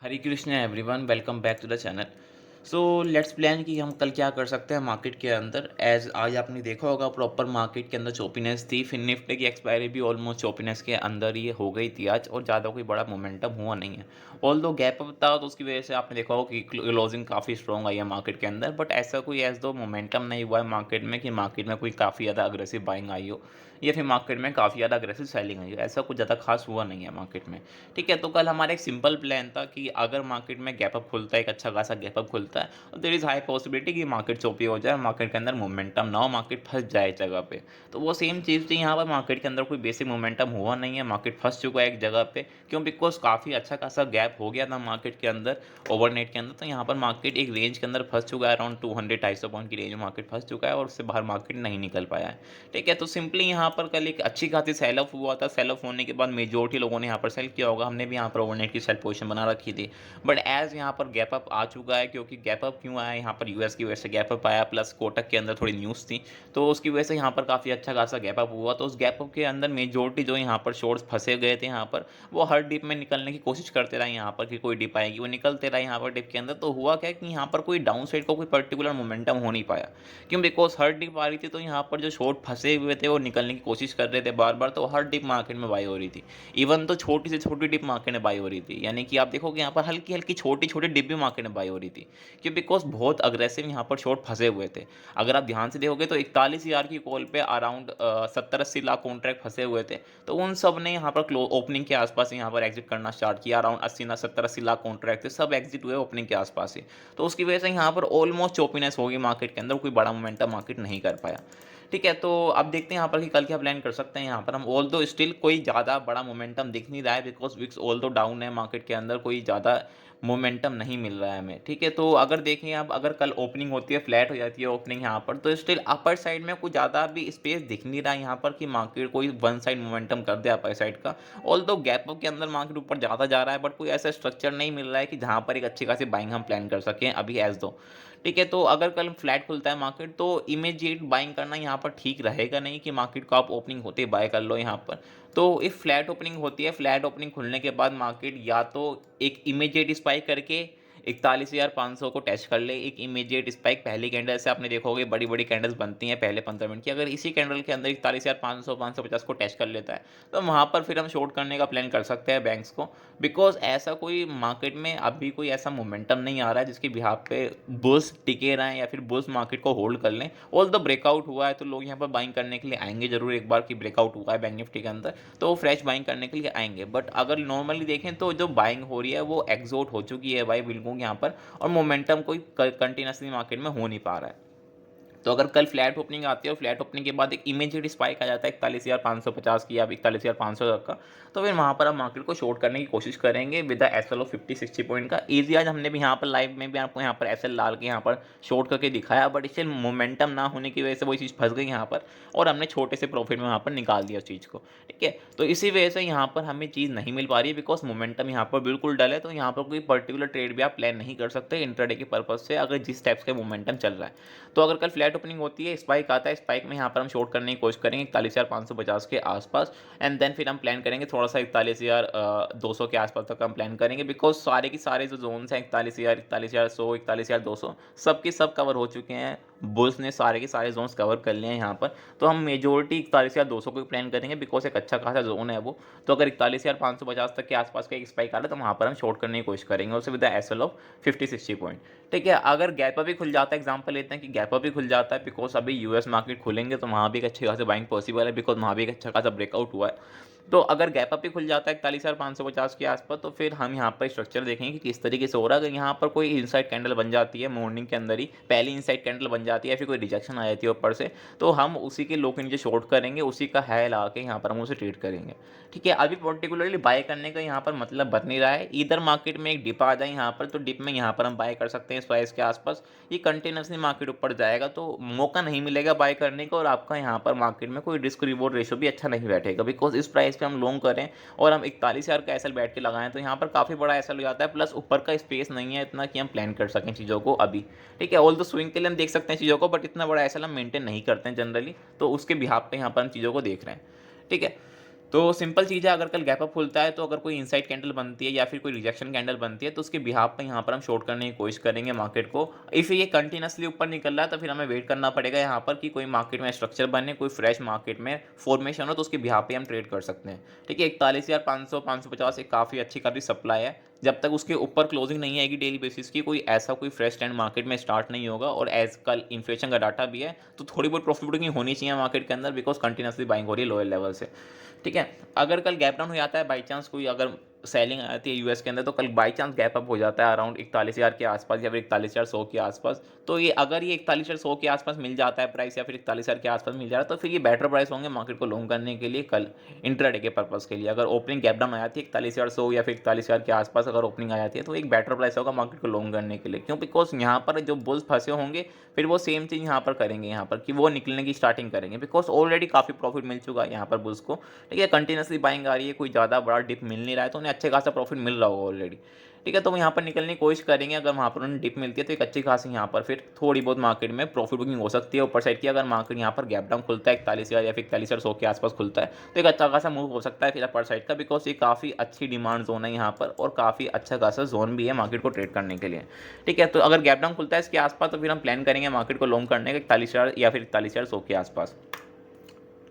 Hare Krishna everyone, welcome back to the channel. So let's plan कि हम कल क्या कर सकते हैं मार्केट के अंदर। एज आज आपने देखा होगा प्रॉपर मार्केट के अंदर चोपीनेस थी, फिर निफ्टी की एक्सपायरी भी ऑलमोस्ट चोपीनेस के अंदर ही हो गई थी आज, और ज़्यादा कोई बड़ा मोमेंटम हुआ नहीं है। ऑल दो गैप अप था तो उसकी वजह से आपने देखा होगा कि क्लोजिंग काफ़ी स्ट्रॉन्ग आई है मार्केट के अंदर, बट ऐसा कोई एज दो मोमेंटम नहीं हुआ है मार्केट में कि मार्केट में कोई काफ़ी ज़्यादा अग्रेसिव बाइंग आई हो या फिर मार्केट में काफ़ी ज़्यादा अग्रेसिव सेलिंग आई हो। ऐसा कुछ ज़्यादा खास हुआ नहीं है मार्केट में। ठीक है, तो कल हमारा एक सिंपल प्लान था कि अगर मार्केट में गैप अप खुलता है, एक अच्छा खासा गैप अप खुलता है, तो देयर इज़ हाई पॉसिबिलिटी कि मार्केट चोपी हो जाए, मार्केट के अंदर मोमेंटम ना हो, मार्केट फँस जाए एक जगह पे। तो वो सेम चीज़ थी यहाँ पर, मार्केट के अंदर कोई बेसिक मोमेंटम हुआ नहीं है, मार्केट फँस चुका है एक जगह पे। क्यों? बिकॉज़ काफ़ी अच्छा खासा गैप हो गया था मार्केट के अंदर, ओवरनाइट के अंदर। तो यहाँ पर मार्केट एक रेंज के अंदर फँस चुका है, अराउंड 200-250 पॉइंट की रेंज में मार्केट फँस चुका है और उससे बाहर मार्केट नहीं निकल पाया है। ठीक है, तो सिंपली यहाँ पर कल एक अच्छी खासी सेल ऑफ हुआ था। सेल ऑफ होने के बाद मेजॉरिटी लोगों ने यहाँ पर सेल किया होगा, हमने भी यहाँ पर ओवरनाइट की सेल पोजीशन बना रखी थी। बट एज़ यहाँ पर गैप अप आ चुका है, क्योंकि गैप अप क्यों आया यहाँ पर, यूएस की वजह से गैप अप आया, प्लस कोटक के अंदर थोड़ी न्यूज़ थी, तो उसकी वजह से यहाँ पर काफ़ी अच्छा खासा गैप अप हुआ। तो उस गैप अप के अंदर मेजॉरिटी जो यहाँ पर शॉर्ट्स फंसे गए थे यहाँ पर, वो हर डिप में निकलने की कोशिश करते रहे यहाँ पर कि कोई डिप आएगी, वो निकलते रहे यहाँ पर डिप के अंदर। तो हुआ क्या कि यहाँ पर कोई डाउन साइड का कोई पर्टिकुलर मोमेंटम हो नहीं पाया। क्यों? बिकॉज़ हर डिप आ रही थी, तो यहाँ पर जो शॉर्ट फंसे हुए थे वो निकलने की कोशिश कर रहे थे बार-बार, तो हर डिप मार्केट में बाय हो रही थी। इवन तो छोटी से छोटी डिप मार्केट में बाय हो रही थी, यानी कि आप देखोगे यहाँ पर हल्की-हल्की छोटी-छोटी डिप भी मार्केट में बाय हो रही थी। क्यों? बिकॉज़ बहुत अग्रेसिव यहाँ पर शॉर्ट फंसे हुए थे। अगर आप ध्यान से देखोगे तो 41,000 की कॉल पे अराउंड 70-80 लाख कॉन्ट्रैक्ट फंसे हुए थे। तो उन सब ने यहाँ पर ओपनिंग के आस-पास यहाँ पर एग्ज़िट करना स्टार्ट किया। अराउंड 80 ना 70-80 लाख कॉन्ट्रैक्ट थे, सब एग्ज़िट हुए ओपनिंग के आस-पास ही। तो उसकी वजह से यहाँ पर ऑलमोस्ट चोपीनेस हो गई मार्केट के अंदर, कोई बड़ा मोमेंटम मार्केट नहीं कर पाया। ठीक है, तो अब देखते हैं यहाँ पर कि कल क्या प्लान कर सकते हैं यहाँ पर हम। ऑल्दो स्टिल कोई ज़्यादा बड़ा मोमेंटम दिख नहीं रहा है, बिकॉज़ विक्स ऑल्दो डाउन है मार्केट के अंदर, कोई ज़्यादा मोमेंटम नहीं मिल रहा है हमें। ठीक है, तो अगर देखें आप, अगर कल ओपनिंग होती है, फ्लैट हो जाती है ओपनिंग यहाँ पर, तो स्टिल अपर साइड में कुछ ज़्यादा भी स्पेस दिख नहीं रहा है यहाँ पर कि मार्केट कोई वन साइड मोमेंटम कर दे अपर साइड का। ऑल्दो गैप अप के अंदर मार्केट ऊपर ज़्यादा जा रहा है, बट कोई ऐसा स्ट्रक्चर नहीं मिल रहा है कि जहाँ पर एक अच्छी खासी बाइंग हम प्लान कर सकें अभी एज़ दो। ठीक है, तो अगर कल फ्लैट खुलता है मार्केट, तो इमीडिएट बाइंग करना यहाँ पर ठीक रहेगा नहीं कि मार्केट को आप ओपनिंग होते ही बाय कर लो यहाँ पर। तो इफ फ्लैट ओपनिंग होती है, फ्लैट ओपनिंग खुलने के बाद मार्केट या तो एक इमीडिएट स्पाइक करके 41,500 को टच कर ले, एक इमीडिएट स्पाइक पहली कैंडल से आपने देखा होगा बड़ी-बड़ी कैंडल्स बनती हैं पहले 15 मिनट की, अगर इसी कैंडल के अंदर 41,500 550 को टच कर लेता है, तो वहाँ पर फिर हम शॉर्ट करने का प्लान कर सकते हैं बैंक्स को। बिकॉज़ ऐसा कोई मार्केट में अभी कोई ऐसा मोमेंटम नहीं आ रहा है जिसके बिहाफ़ पे बुल्स टिके रहें या फिर बुल्स मार्केट को होल्ड कर लें। ऑल्दो ब्रेकआउट हुआ है तो लोग यहाँ पर बाइंग करने के लिए आएँगे ज़रूर, एक बार कि ब्रेकआउट हुआ है बैंक निफ्टी के अंदर, तो वो फ्रेश बाइंग करने के लिए आएँगे। बट अगर नॉर्मली देखें तो जो बाइंग हो रही है वो एग्ज़ॉस्ट हो चुकी है भाई बिल्कुल यहाँ पर, और मोमेंटम कोई कंटिन्यूअसली मार्केट में हो नहीं पा रहा है। तो अगर कल फ्लैट ओपनिंग आती है और फ्लैट ओपनिंग के बाद एक इमीडिएट स्पाइक आ जाता है 41,550 की या 41,500 तक का, तो फिर वहाँ पर आप मार्केट को शॉर्ट करने की कोशिश करेंगे with the SL of 50-60 point का। ईजी आज हमने भी यहाँ पर लाइव में भी आपको यहाँ पर एसएल डाल के यहाँ पर शॉर्ट करके दिखाया, बट इससे मोमेंटम ना होने की वजह से वही चीज़ फंस गई यहाँ पर, और हमने छोटे से प्रॉफिट में यहाँ पर निकाल दिया उस चीज़ को। ठीक है, तो इसी वजह से यहाँ पर हमें चीज़ नहीं मिल पा रही है, बिकॉज मोमेंटम यहाँ पर बिल्कुल डल है। तो यहाँ पर कोई पर्टिकुलर ट्रेड भी आप प्लान नहीं कर सकते इंट्राडे के पर्पज से, अगर जिस टाइप्स का मोमेंटम चल रहा है। तो अगर कल फ्लैट ओपनिंग होती है, स्पाइक आता है, स्पाइक में यहाँ पर हम शॉर्ट करने की कोशिश करेंगे 41,550 के आसपास, एंड देन फिर हम प्लान करेंगे थोड़ा सा 41,200 के आसपास तक हम प्लान करेंगे, बिकॉज सारे के सारे जो जोन्स हैं 41,000, 41,100, 41,200 सब के सब कवर हो चुके हैं। बुल्स ने सारे के सारे जोन्स कवर कर लिए हैं यहाँ पर, तो हम मेजोरिटी 41,200 को प्लान करेंगे, बिकॉज एक अच्छा खासा जोन है वो। तो अगर 41,550 तक के आसपास का एक स्पाइक आ रहा है, तो वहाँ पर हम शॉर्ट करने की कोशिश करेंगे उसे with the SL of 50-60 point. ठीक है, अगर गैप अप भी खुल जाता है, एग्जांपल लेते हैं कि गैप अप भी खुल जाता है, बिकॉज अभी यूएस मार्केट खुलेंगे तो वहाँ भी एक अच्छे खासे बाइंग पॉसिबल है, बिकॉज वहाँ भी एक अच्छा खासा ब्रेकआउट हुआ है। तो अगर गैप अप भी खुल जाता है 41,550 के आसपास, तो फिर हम यहाँ पर स्ट्रक्चर देखेंगे कि किस तरीके से हो रहा है। अगर यहाँ पर कोई इनसाइड कैंडल बन जाती है मॉर्निंग के अंदर ही, पहली इनसाइड कैंडल बन जाती है या फिर कोई रिजेक्शन आ जाती है ऊपर से, तो हम उसी के लो के नीचे शॉर्ट करेंगे, उसी का हाई ला के यहाँ पर हम उसे ट्रेड करेंगे। ठीक है, अभी पर्टिकुलरली बाय करने का यहाँ पर मतलब बन नहीं रहा है। इधर मार्केट में एक डिप आ जाए यहाँ पर, तो डिप में यहाँ पर हम बाय कर सकते हैं इस प्राइस के आसपास। ये कंटिन्यूसली मार्केट ऊपर जाएगा तो मौका नहीं मिलेगा बाय करने का, और आपका यहाँ पर मार्केट में कोई रिस्क रिवॉर्ड रेशो भी अच्छा नहीं बैठेगा, बिकॉज इस प्राइस पे हम लॉन्ग करें और हम 41,000 का एसएल बैठ के लगाएं, तो यहाँ पर काफ़ी बड़ा एसएल हो जाता है, प्लस ऊपर का स्पेस नहीं है इतना कि हम प्लान कर सकें चीज़ों को अभी। ठीक है, ऑल द स्विंग के लिए हम देख सकते हैं चीज़ों को, बट इतना बड़ा एसएल हम मेंटेन नहीं करते हैं जनरली, तो उसके बिहाफ पे यहाँ पर हम चीज़ों को देख रहे हैं। ठीक है, तो सिंपल चीज़ है, अगर कल गैप अप खुलता है तो अगर कोई इनसाइड कैंडल बनती है या फिर कोई रिजेक्शन कैंडल बनती है तो उसके बिहाफ पे यहाँ पर हम शॉर्ट करने की कोशिश करेंगे मार्केट को। इफ़ ये कंटिन्यूअसली ऊपर निकल रहा है तो फिर हमें वेट करना पड़ेगा यहाँ पर कि कोई मार्केट में स्ट्रक्चर बने, कोई फ्रेश मार्केट में फॉर्मेशन हो, तो उसके बिहाफ पे हम ट्रेड कर सकते हैं। ठीक है, 41,500 550 एक काफ़ी अच्छी खासी सप्लाई है। जब तक उसके ऊपर क्लोजिंग नहीं आएगी डेली बेसिस की, कोई ऐसा कोई फ्रेश ट्रेंड मार्केट में स्टार्ट नहीं होगा, और एज कल इन्फ्लेशन का डाटा भी है तो थोड़ी बहुत प्रॉफिट बुकिंग होनी चाहिए मार्केट के अंदर, बिकॉज कंटिन्यूअसली बाइंग हो रही है लोअर लेवल से। ठीक है, अगर कल गैप डाउन हो जाता है बाई चांस, कोई अगर सेलिंग आती है यूएस के अंदर, तो कल बाई चांस गैप अप हो जाता है अराउंड 41,000 के आसपास या फिर 41,100 के आसपास, तो ये अगर ये 41,100 के आसपास मिल जाता है प्राइस, या फिर 41,000 के आसपास मिल जा रहा है, तो फिर ये बेटर प्राइस होंगे मार्केट को लॉन्ग करने के लिए कल इंट्राडे के पर्पस के लिए। अगर ओपनिंग गैप डाउन आ जाती है 41,100 या फिर 41,000 के आसपास अगर ओपनिंग आ जाती है, तो एक बेटर प्राइस होगा मार्केट को लॉन्ग करने के लिए। क्यों? बिकॉज यहाँ पर जो बुल्स फंसे होंगे फिर वो सेम चीज़ यहाँ पर करेंगे, यहाँ पर कि वो निकलने की स्टार्टिंग करेंगे, बिकॉज ऑलरेडी काफ़ी प्रॉफिट मिल चुका है यहाँ पर बुल्स को। ठीक है, कंटिन्यूसली बाइंग आ रही है, कोई ज़्यादा बड़ा डिप मिल नहीं रहा है, तो उन्हें अच्छे खासा प्रॉफिट मिल रहा होगा ऑलरेडी। ठीक है, तो वो यहाँ पर निकलने की कोशिश करेंगे। अगर वहाँ पर उन्हें डिप मिलती है तो एक अच्छी खासी यहाँ पर फिर थोड़ी बहुत मार्केट में प्रॉफिट बुकिंग हो सकती है ऊपर साइड की। अगर मार्केट यहाँ पर गैप डाउन खुलता है 41,000 या फिर 41,100 के आसपास खुलता है, तो एक अच्छा खासा मूव हो सकता है फिर अपर साइड का, बिकॉज ये काफ़ी अच्छी डिमांड जोन है यहाँ पर, और काफ़ी अच्छा खासा जोन भी है मार्केट को ट्रेड करने के लिए। ठीक है, तो अगर गैप डाउन खुलता है इसके आसपास, तो फिर हम प्लान करेंगे मार्केट को लॉन्ग करने का 41,000 या फिर 41,100 के आसपास।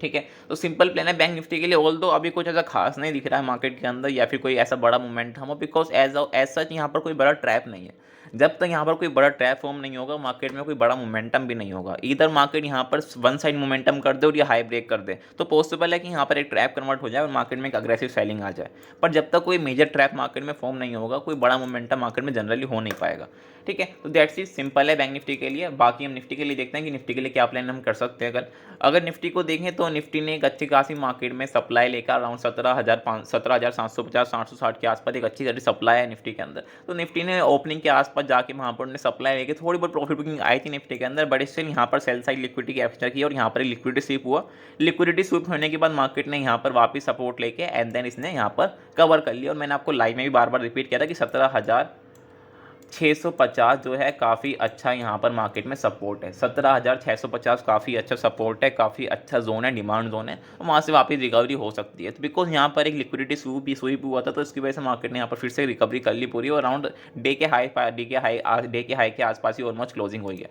ठीक है, तो सिंपल प्लान है बैंक निफ्टी के लिए। ऑल दो अभी कुछ ऐसा खास नहीं दिख रहा है मार्केट के अंदर, या फिर कोई ऐसा बड़ा मोमेंटम हो, बिकॉज एज सच यहाँ पर कोई बड़ा ट्रैप नहीं है। जब तक यहाँ पर कोई बड़ा ट्रैप फॉर्म नहीं होगा मार्केट में, कोई बड़ा मोमेंटम भी नहीं होगा। इधर मार्केट यहाँ पर वन साइड मोमेंटम कर दे और ये हाई ब्रेक कर दे, तो पॉसिबल है कि यहाँ पर एक ट्रैप कन्वर्ट हो जाए और मार्केट में एक अग्रेसिव सेलिंग आ जाए। पर जब तक कोई मेजर ट्रैप मार्केट में फॉर्म नहीं होगा, कोई बड़ा मोमेंटम मार्केट में जनरली हो नहीं पाएगा। ठीक है, तो दैट्स इज सिंपल है बैंक निफ्टी के लिए। बाकी हम निफ्टी के लिए देखते हैं कि निफ्टी के लिए क्या प्लान हम कर सकते हैं। अगर निफ्टी को देखें तो निफ्टी ने एक अच्छी खासी मार्केट में सप्लाई लेकर अराउंड 17,750 760 के आसपास एक अच्छी खासी सप्लाई है निफ्टी के अंदर। तो निफ्टी ने ओपनिंग के आसपास जाके वहाँ पर सप्लाई लेके थोड़ी बहुत प्रॉफिट बुकिंग आई थी निफ्टी के अंदर, बट स्टिल यहाँ पर सेल साइड लिक्विडिटी कैप्चर किया और यहाँ पर लिक्विडिटी स्वीप हुआ। लिक्विडिटी स्वीप होने के बाद मार्केट ने यहाँ पर वापस सपोर्ट लेके एंड देन इसने यहाँ पर कवर कर लिया। और मैंने आपको लाइव में भी बार बार रिपीट किया था कि 17,650 जो है काफ़ी अच्छा यहाँ पर मार्केट में सपोर्ट है। 17,650 काफ़ी अच्छा सपोर्ट है, काफ़ी अच्छा जोन है, डिमांड जोन है, और वहाँ से वापस रिकवरी हो सकती है। तो बिकॉज यहाँ पर एक लिक्विडिटी स्वीप हुआ था, तो इसकी वजह से मार्केट ने यहाँ पर फिर से रिकवरी कर ली पूरी, और अराउंड डे के हाई के आसपास ही ऑलमोस्ट क्लोजिंग हुई है।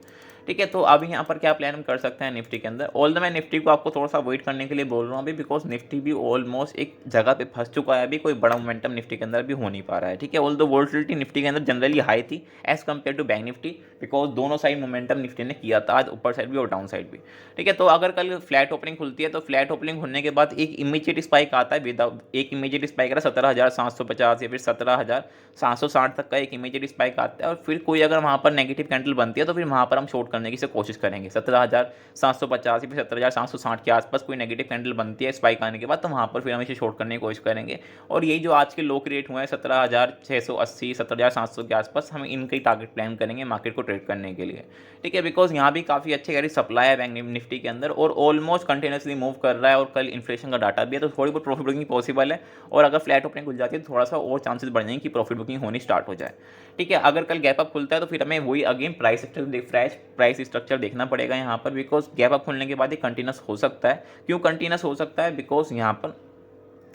ठीक है, तो अभी यहाँ पर क्या प्लान हम कर सकते हैं निफ्टी के अंदर। ऑल द मैं निफ्टी को आपको थोड़ा सा वेट करने के लिए बोल रहा हूँ अभी, बिकॉज निफ्टी भी ऑलमोस्ट एक जगह पे फंस चुका है, अभी कोई बड़ा मोमेंटम निफ्टी के अंदर भी हो नहीं पा रहा है। ठीक है, ऑल द वोलेटिलिटी निफ्टी के अंदर जनरली हाई थी as compared to bank Nifty, because दोनों साइड मोमेंटम निफ्टी ने किया था आज, ऊपर साइड भी और डाउन साइड भी। ठीक है, तो अगर कल फ्लैट ओपनिंग खुलती है तो फ्लैट ओपनिंग होने के बाद एक इमीडिएट स्पाइक आता है, विदाउट एक इमीडिएट स्पाइक आता है 17,750 या फिर 17,760 तक का एक इमीडिएट स्पाइक आता है, और फिर कोई अगर वहाँ पर नेगेटिव कैंडल बनती है तो फिर वहाँ पर हम शॉर्ट करने की से कोशिश करेंगे। 17,750 या फिर 17,760 के आसपास कोई नेगेटिव कैंडल बनती है स्पाइक आने के बाद, तो वहाँ पर फिर हम इसे शॉर्ट करने की कोशिश करेंगे। और यही जो आज के लो रेट हुए हैं 17,680 17,700 के आसपास, हम इनका ही टारगेट प्लान करेंगे मार्केट को ट्रेड करने के लिए। ठीक है, बिकॉज यहाँ भी काफ़ी अच्छी खासी सप्लाई है बैंक निफ्टी के अंदर, और ऑलमोस्ट कंटिन्यूसली मूव कर रहा है, और कल इन्फ्लेशन का डाटा भी है, तो थोड़ी बहुत प्रॉफिट बुकिंग पॉसिबल है। और अगर फ्लैट ओपनिंग खुल जाती है तो थोड़ा सा और चांसेस बढ़ जाएंगे कि प्रॉफिट बुकिंग होनी स्टार्ट हो जाए। ठीक है, अगर कल गैप अप खुलता है तो फिर हमें वही अगेन प्राइस स्ट्रक्चर देखना पड़ेगा यहाँ पर, बिकॉज गैप अप खुलने के बाद ये कंटिन्यूस हो सकता है। क्यों कंटिन्यूस हो सकता है? बिकॉज यहाँ पर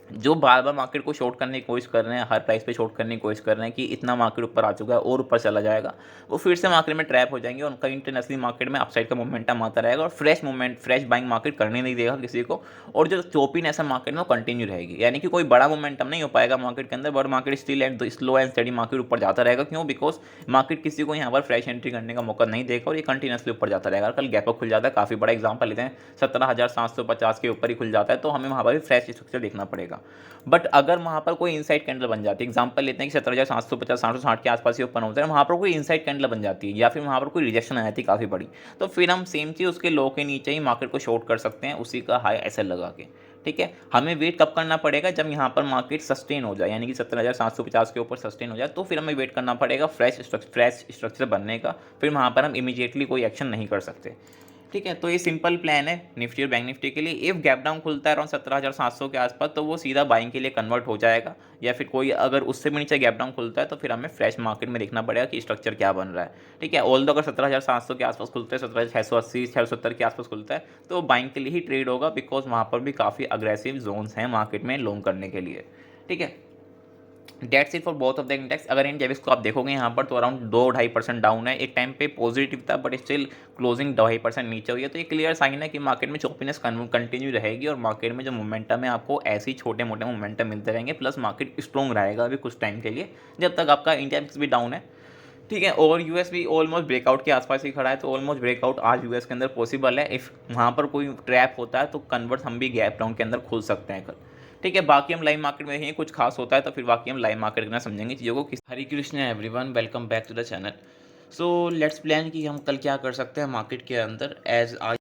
जो बार बार मार्केट को शॉर्ट करने की कोशिश कर रहे हैं, हर प्राइस पे शॉर्ट करने की कोशिश कर रहे हैं कि इतना मार्केट ऊपर आ चुका है और ऊपर चला जाएगा, वो फिर से मार्केट में ट्रैप हो जाएंगे, और उनका इंटरनेशनली मार्केट में अपसाइड का मोमेंटम आता रहेगा, और फ्रेश बाइंग मार्केट करने नहीं देगा किसी को, और जो चोपीनेस है मार्केट में वो कंटिन्यू रहेगी। यानी कि कोई बड़ा मोमेंटम नहीं हो पाएगा मार्केट के अंदर, but market still and slow and study market ऊपर जाता रहेगा। क्यों? बिकॉज मार्केट किसी को यहाँ पर फ्रेश एंट्री करने का मौका नहीं देगा, और ये कंटिन्यूसली ऊपर जाता रहेगा। कल गैप अप खुल जाता है, काफ़ी बड़ा एग्जाम्पल लेते हैं 17,750 के ऊपर ही खुल जाता है, तो हमें वहाँ पर भी फ्रेश स्ट्रक्चर देखना पड़ेगा। बट अगर वहाँ पर कोई इनसाइड कैंडल बन जाती है, एग्जांपल लेते हैं कि 17,750 760 के आसपास ही ओपन होता है, वहाँ पर कोई इनसाइड कैंडल बन जाती है, या फिर वहाँ पर कोई रिजेक्शन आ जाती है काफ़ी बड़ी, तो फिर हम सेम चीज़ उसके लो के नीचे ही मार्केट को शॉर्ट कर सकते हैं, उसी का हाई एसएल लगा के। ठीक है, हमें वेट कब करना पड़ेगा? जब यहाँ पर मार्केट सस्टेन हो जाए, यानी कि 17,750 के ऊपर सस्टेन हो जाए, तो फिर हमें वेट करना पड़ेगा फ्रेश स्ट्रक्चर बनने का। फिर वहाँ पर हम इमीडिएटली कोई एक्शन नहीं कर सकते। ठीक है, तो ये सिंपल प्लान है निफ्टी और बैंक निफ्टी के लिए। इफ़ गैप डाउन खुलता है अराउंड 17,700 के आसपास, तो वो सीधा बाइंग के लिए कन्वर्ट हो जाएगा, या फिर कोई अगर उससे भी नीचे गैप डाउन खुलता है तो फिर हमें फ्रेश मार्केट में देखना पड़ेगा कि स्ट्रक्चर क्या बन रहा है। ठीक है, ऑल्दो अगर 17,700 के आसपास खुलता है, 17,680 670 के आसपास खुलता है, तो बाइंग के लिए ही ट्रेड होगा, बिकॉज वहाँ पर भी काफ़ी अग्रेसिव जोन्स हैं मार्केट में लॉन्ग करने के लिए। ठीक है, that's it for both of the index. अगर इन डेविस को आप देखोगे यहाँ पर तो अराउंड 2-2.5% डाउन है। एक टाइम पे पॉजिटिव था बट स्टिल क्लोजिंग 2.5% नीचे हुई है, तो ये क्लियर साइन है कि मार्केट में चॉपीनेस कंटिन्यू रहेगी और मार्केट में जो मोमेंटम है आपको ऐसे ही छोटे मोटे मोमेंटम मिलते रहेंगे, प्लस मार्केट स्ट्रॉन्ग रहेगा अभी कुछ टाइम के लिए, जब तक आपका इंडिया मिक्स भी डाउन है। ठीक है, और यूएस भी ऑलमोस्ट ब्रेकआउट के आसपास ही खड़ा है, तो ऑलमोस्ट ब्रेकआउट आज यूएस के अंदर पॉसिबल है। इफ़ वहाँ पर कोई ट्रैप होता है तो कन्वर्ट हम भी गैप डाउन के अंदर खुल सकते हैं कल। ठीक है, बाकी हम लाइव मार्केट में देखेंगे कुछ खास होता है तो फिर बाकी हम लाइव मार्केट में समझेंगे चीज़ों को किस। Hare Krishna everyone, welcome back to the channel. So let's plan कि हम कल क्या कर सकते हैं मार्केट के अंदर। एज आज